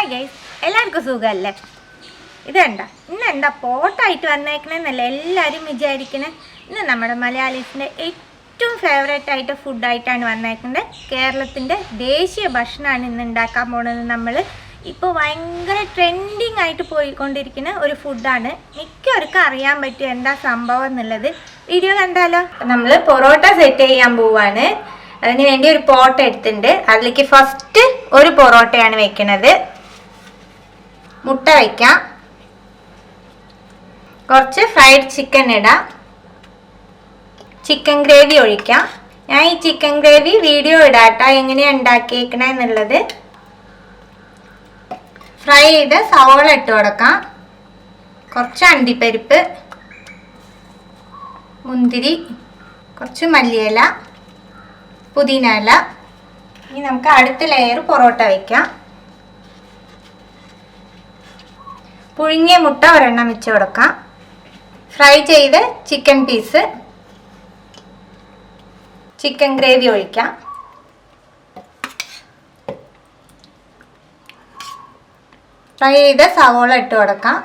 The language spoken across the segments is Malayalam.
ഹായ് ഗൈസ്, എല്ലാവർക്കും സുഖമല്ലേ? ഇതെണ്ട ഇന്നെന്താ പോട്ടായിട്ട് വന്നേക്കണെന്നല്ല എല്ലാവരും വിചാരിക്കണേ. ഇന്ന് നമ്മുടെ മലയാളീസിൻ്റെ ഏറ്റവും ഫേവറേറ്റ് ആയിട്ട് ഫുഡായിട്ടാണ് വന്നേക്കുന്നത്. കേരളത്തിൻ്റെ ദേശീയ ഭക്ഷണമാണ് ഇന്ന് ഉണ്ടാക്കാൻ പോകുന്നത്. നമ്മൾ ഇപ്പോൾ ഭയങ്കര ട്രെൻഡിങ് ആയിട്ട് പോയിക്കൊണ്ടിരിക്കുന്ന ഒരു ഫുഡാണ്. മിക്കവർക്കും അറിയാൻ പറ്റും എന്താ സംഭവം എന്നുള്ളത്. വീഡിയോ കണ്ടാലോ? നമ്മൾ പൊറോട്ട സെറ്റ് ചെയ്യാൻ പോവാണ്. അതിന് വേണ്ടി ഒരു പോട്ട് എടുത്തിട്ടുണ്ട്. അതിലേക്ക് ഫസ്റ്റ് ഒരു പൊറോട്ടയാണ് വെക്കുന്നത്. മുട്ട വയ്ക്കാം, കുറച്ച് ഫ്രൈഡ് ചിക്കൻ ഇടാം, ചിക്കൻ ഗ്രേവി ഒഴിക്കാം. ഞാൻ ഈ ചിക്കൻ ഗ്രേവി വീഡിയോ ഇടാട്ടോ എങ്ങനെയാണ് ഉണ്ടാക്കിയേക്കണെന്നുള്ളത്. ഫ്രൈ ചെയ്ത് സവോള ഇട്ട് കൊടുക്കാം, കുറച്ച് അണ്ടിപ്പരിപ്പ്, മുന്തിരി, കുറച്ച് മല്ലിയില, പുതിന ഇല. ഇനി നമുക്ക് അടുത്ത ലെയർ പൊറോട്ട വയ്ക്കാം. പുഴുങ്ങിയ മുട്ട ഒരെണ്ണം വെച്ച് കൊടുക്കാം. ഫ്രൈ ചെയ്ത് ചിക്കൻ പീസ്, ചിക്കൻ ഗ്രേവി ഒഴിക്കാം. ഫ്രൈ ചെയ്ത് സവോള ഇട്ട് കൊടുക്കാം,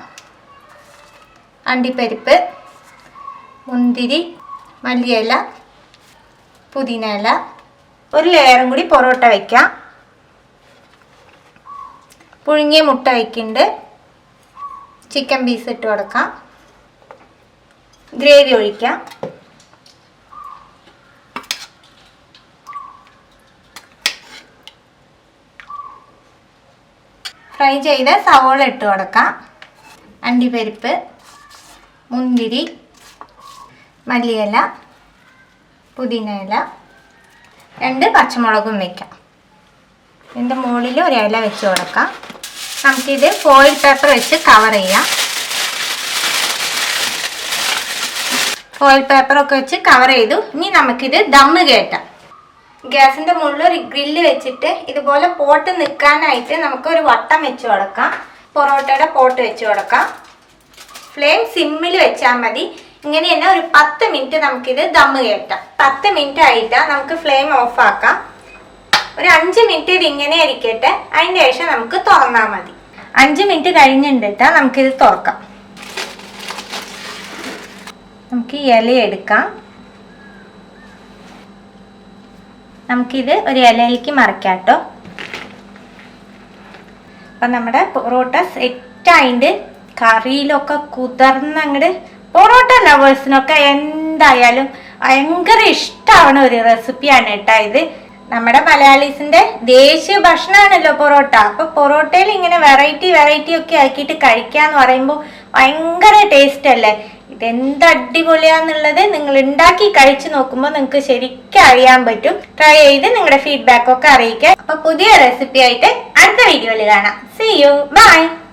അണ്ടിപ്പരിപ്പ്, മുന്തിരി, മല്ലിയില, പുതിന ഇല. ഒരു ലെയറും കൂടി പൊറോട്ട വയ്ക്കാം. പുഴുങ്ങിയ മുട്ട വയ്ക്കുന്നുണ്ട്, ചിക്കൻ പീസ് ഇട്ട് കൊടുക്കാം, ഗ്രേവി ഒഴിക്കാം. ഫ്രൈ ചെയ്ത സവോള ഇട്ട് കൊടുക്കാം, അണ്ടിപ്പരിപ്പ്, മുന്തിരി, മല്ലിയില, പുതിന ഇല, 2 പച്ചമുളകും വയ്ക്കാം. ഇതിൻ്റെ മുകളിൽ ഒരു ഇല വെച്ച് കൊടുക്കാം. നമുക്കിത് ഫോയിൽ പേപ്പർ വെച്ച് കവർ ചെയ്യാം. ഫോയിൽ പേപ്പറൊക്കെ വെച്ച് കവർ ചെയ്തു. ഇനി നമുക്കിത് ദമ്മ് കയറ്റാം. ഗ്യാസിൻ്റെ മുകളിൽ ഒരു ഗ്രില്ല് വെച്ചിട്ട് ഇതുപോലെ പോട്ട് നിൽക്കാനായിട്ട് നമുക്കൊരു വട്ടം വെച്ച് കൊടുക്കാം. പൊറോട്ടയുടെ പോട്ട് വെച്ച് കൊടുക്കാം. ഫ്ലെയിം സിമ്മിൽ വെച്ചാൽ മതി. ഇങ്ങനെ തന്നെ ഒരു 10 മിനിറ്റ് നമുക്കിത് ദമ്മ് കയറ്റാം. 10 മിനിറ്റ് ആയിട്ട് നമുക്ക് ഫ്ലെയിം ഓഫ് ആക്കാം. ഒരു 5 മിനിറ്റ് ഇത് ഇങ്ങനെ ഇരിക്കട്ടെ. അതിന് ശേഷം നമുക്ക് തുറന്നാൽ മതി. 5 മിനിറ്റ് കഴിഞ്ഞിട്ട് നമുക്കിത് തുറക്കാം. നമുക്ക് ഇല എടുക്കാം. നമുക്കിത് ഒരു ഇലയിലേക്ക് മറിക്കാം കേട്ടോ. അപ്പം നമ്മുടെ പൊറോട്ട സെറ്റായിട്ട് കറിയിലൊക്കെ കുതിർന്നങ്ങോട്ട് പൊറോട്ട ലവേഴ്സിനൊക്കെ എന്തായാലും ഭയങ്കര ഇഷ്ടമാണ് ഒരു റെസിപ്പിയാണ് കേട്ടോ ഇത്. നമ്മുടെ മലയാളീസിന്റെ ദേശീയ ഭക്ഷണമാണല്ലോ പൊറോട്ട. അപ്പൊ പൊറോട്ടയിൽ ഇങ്ങനെ വെറൈറ്റി ഒക്കെ ആക്കിയിട്ട് കഴിക്കാന്ന് പറയുമ്പോൾ ഭയങ്കര ടേസ്റ്റ് അല്ലേ? ഇതെന്ത് അടിപൊളിയാന്നുള്ളത് നിങ്ങൾ ഉണ്ടാക്കി കഴിച്ചു നോക്കുമ്പോൾ നിങ്ങൾക്ക് ശരിക്കും അറിയാൻ പറ്റും. ട്രൈ ചെയ്ത് നിങ്ങളുടെ ഫീഡ്ബാക്ക് ഒക്കെ അറിയിക്കാം. അപ്പൊ പുതിയ റെസിപ്പി ആയിട്ട് അടുത്ത വീഡിയോയിൽ കാണാം. See you, bye.